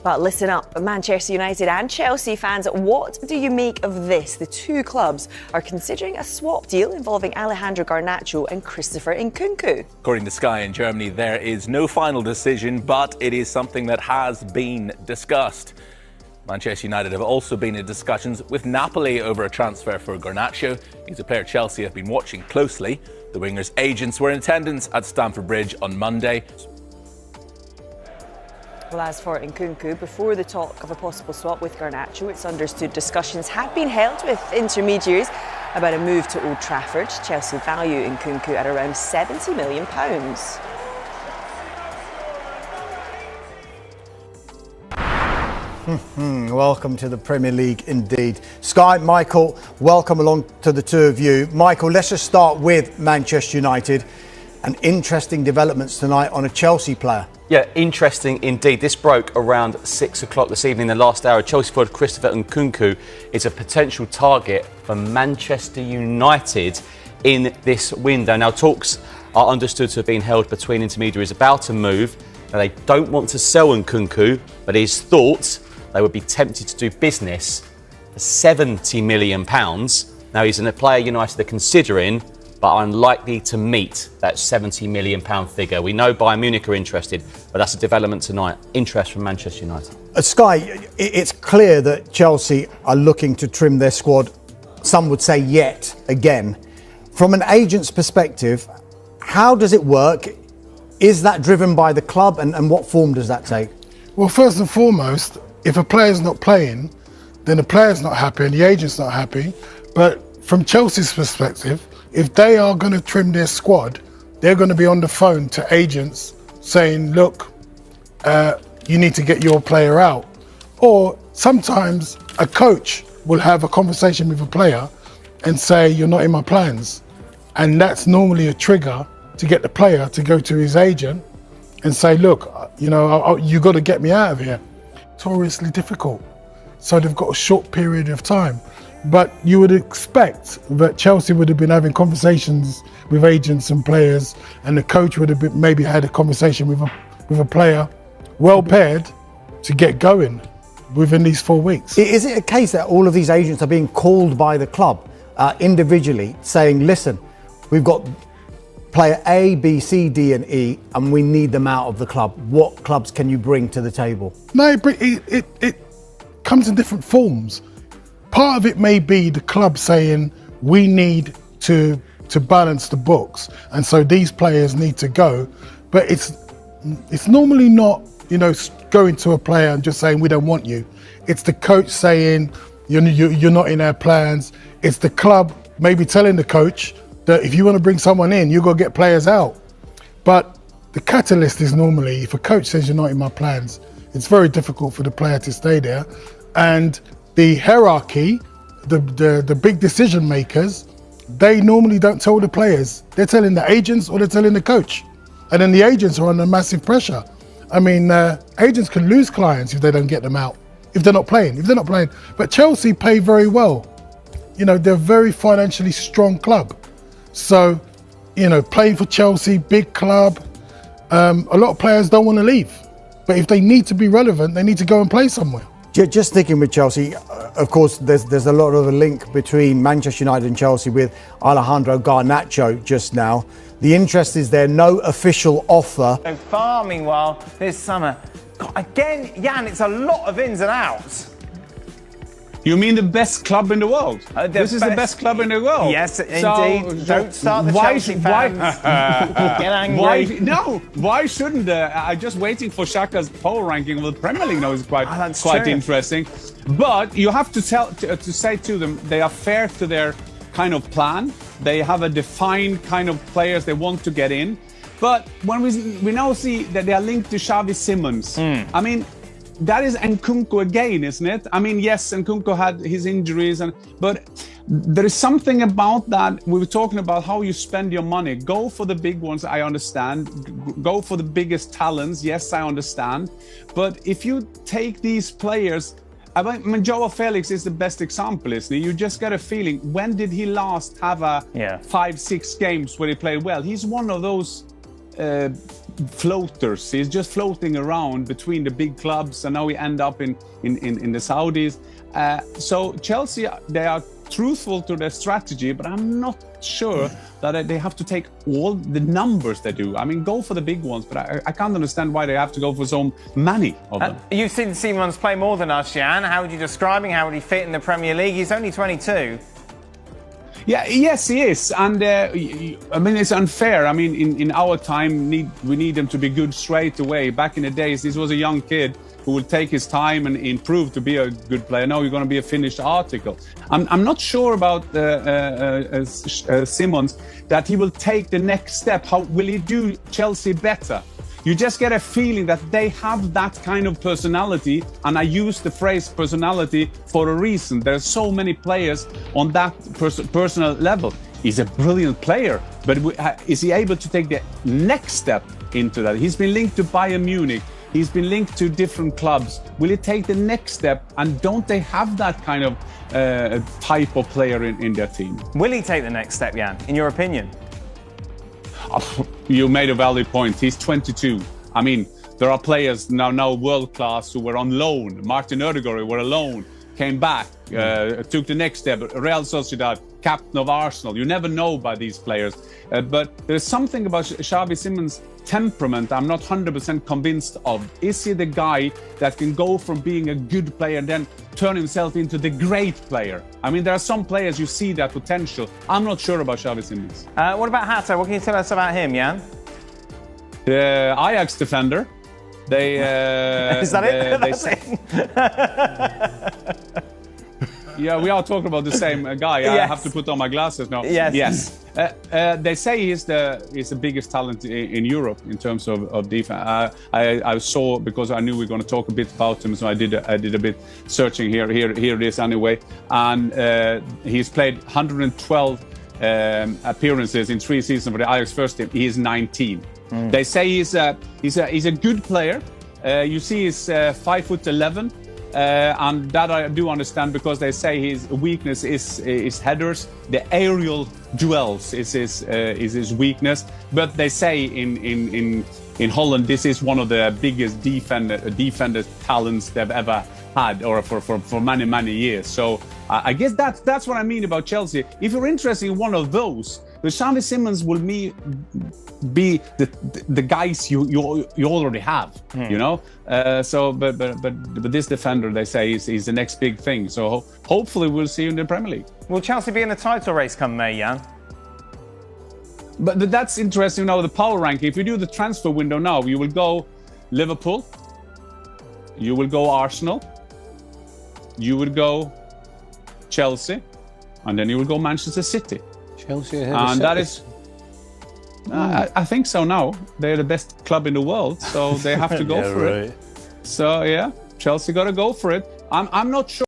But listen up, Manchester United and Chelsea fans, what do you make of this? The two clubs are considering a swap deal involving Alejandro Garnacho and Christopher Nkunku. According to Sky in Germany, there is no final decision, but it is something that has been discussed. Manchester United have also been in discussions with Napoli over a transfer for Garnacho. He's a player Chelsea have been watching closely. The winger's agents were in attendance at Stamford Bridge on Monday. Well, as for Nkunku, before the talk of a possible swap with Garnacho, it's understood discussions have been held with intermediaries about a move to Old Trafford. Chelsea value Nkunku at around £70 million. Welcome to the Premier League indeed. Sky, Michael, welcome along to the two of you. Michael, let's just start with Manchester United and interesting developments tonight on a Chelsea player. Yeah, interesting indeed. This broke around 6 o'clock this evening, the last hour. Chelsea forward Christopher Nkunku is a potential target for Manchester United in this window. Now, talks are understood to have been held between intermediaries about a move. Now, they don't want to sell Nkunku, but it is thought they would be tempted to do business for £70 million. Now, he's a player United are considering, but unlikely to meet that £70 million figure. We know Bayern Munich are interested, but that's a development tonight. Interest from Manchester United. Sky, it's clear that Chelsea are looking to trim their squad, some would say yet again. From an agent's perspective, how does it work? Is that driven by the club, and what form does that take? Well, first and foremost, if a player's not playing, then the player's not happy and the agent's not happy. But from Chelsea's perspective, if they are going to trim their squad, they're going to be on the phone to agents saying, look, you need to get your player out. Or sometimes a coach will have a conversation with a player and say, you're not in my plans. And that's normally a trigger to get the player to go to his agent and say, look, you got to get me out of here. Notoriously difficult. So they've got a short period of time. But you would expect that Chelsea would have been having conversations with agents and players, and the coach would have maybe had a conversation with a player well paired to get going within these 4 weeks. Is it a case that all of these agents are being called by the club individually saying, listen, we've got player A, B, C, D and E, and we need them out of the club. What clubs can you bring to the table? No, it comes in different forms. Part of it may be the club saying we need to balance the books, and so these players need to go. But it's normally not, going to a player and just saying we don't want you. It's the coach saying you're not in our plans. It's the club maybe telling the coach that if you want to bring someone in, you've got to get players out. But the catalyst is normally, if a coach says you're not in my plans, it's very difficult for the player to stay there. And the hierarchy, the big decision makers, they normally don't tell the players. They're telling the agents or they're telling the coach. And then the agents are under massive pressure. I mean, agents can lose clients if they don't get them out, if they're not playing. But Chelsea pay very well. They're a very financially strong club. So, playing for Chelsea, big club, a lot of players don't want to leave. But if they need to be relevant, they need to go and play somewhere. Just sticking with Chelsea, of course, there's a lot of a link between Manchester United and Chelsea with Alejandro Garnacho just now. The interest is there, no official offer. So far, meanwhile, this summer, again, Jan, it's a lot of ins and outs. You mean the best club in the world? This is the best club in the world. Yes, indeed. Don't start the Chelsea fans. Get angry. Why shouldn't I'm just waiting for Shaka's power ranking of the Premier League now is quite interesting. But you have to say to them, they are fair to their kind of plan. They have a defined kind of players they want to get in. But when we now see that they are linked to Xavi Simons, I mean, that is Nkunku again, isn't it? I mean, yes, Nkunku had his injuries, but there is something about that. We were talking about how you spend your money. Go for the big ones, I understand. Go for the biggest talents, yes, I understand. But if you take these players, I mean, Joao Felix is the best example, isn't he? You just get a feeling, when did he last have 5-6 games where he played well? He's one of those floaters. He's just floating around between the big clubs, and now we end up in the Saudis. So Chelsea, they are truthful to their strategy, but I'm not sure that they have to take all the numbers they do. I mean, go for the big ones, but I can't understand why they have to go for so many of them. You've seen Simons play more than us, Jan. How would you describe him? How would he fit in the Premier League? He's only 22. Yeah, yes, he is, and I mean, it's unfair. I mean, in our time, we need him to be good straight away. Back in the days, this was a young kid who will take his time and improve to be a good player. Now you're going to be a finished article. I'm not sure about Simons, that he will take the next step. How will he do Chelsea better? You just get a feeling that they have that kind of personality, and I use the phrase personality for a reason. There are so many players on that personal level. He's a brilliant player, but is he able to take the next step into that? He's been linked to Bayern Munich. He's been linked to different clubs. Will he take the next step? And don't they have that kind of type of player in their team? Will he take the next step, Jan, in your opinion? You made a valid point. He's 22. I mean, there are players now world class who were on loan. Martin Odegaard were on loan, came back, took the next step. Real Sociedad, captain of Arsenal. You never know by these players. But there's something about Xavi Simons' temperament I'm not 100% convinced of. Is he the guy that can go from being a good player and then turn himself into the great player? I mean, there are some players you see that potential. I'm not sure about Xavi Simons. What about Hatta? What can you tell us about him, Jan? Ajax defender. They is that it? Yeah, we are talking about the same guy. Yes. I have to put on my glasses now. Yes. They say he's the biggest talent in Europe in terms of defense. I saw, because I knew we were going to talk a bit about him, so I did a bit searching here. Here it is anyway. And he's played 112 appearances in 3 seasons for the Ajax first team. He is 19. They say he's a good player. You see, he's 5'11". And that I do understand, because they say his weakness is headers. The aerial duels is his weakness. But they say in Holland, this is one of the biggest defender talents they've ever had, or for many years. So I guess that's what I mean about Chelsea. If you're interested in one of those, the Xavi Simons will be the guys you already have, you know. But this defender, they say, is the next big thing. So hopefully we'll see you in the Premier League. Will Chelsea be in the title race come May, Jan? But that's interesting now, the power ranking. If you do the transfer window now, you will go Liverpool, you will go Arsenal, you will go Chelsea, and then you will go Manchester City. Chelsea ahead and of that is, I think so now. They're the best club in the world, so they have to go for it. So yeah, Chelsea got to go for it. I'm not sure.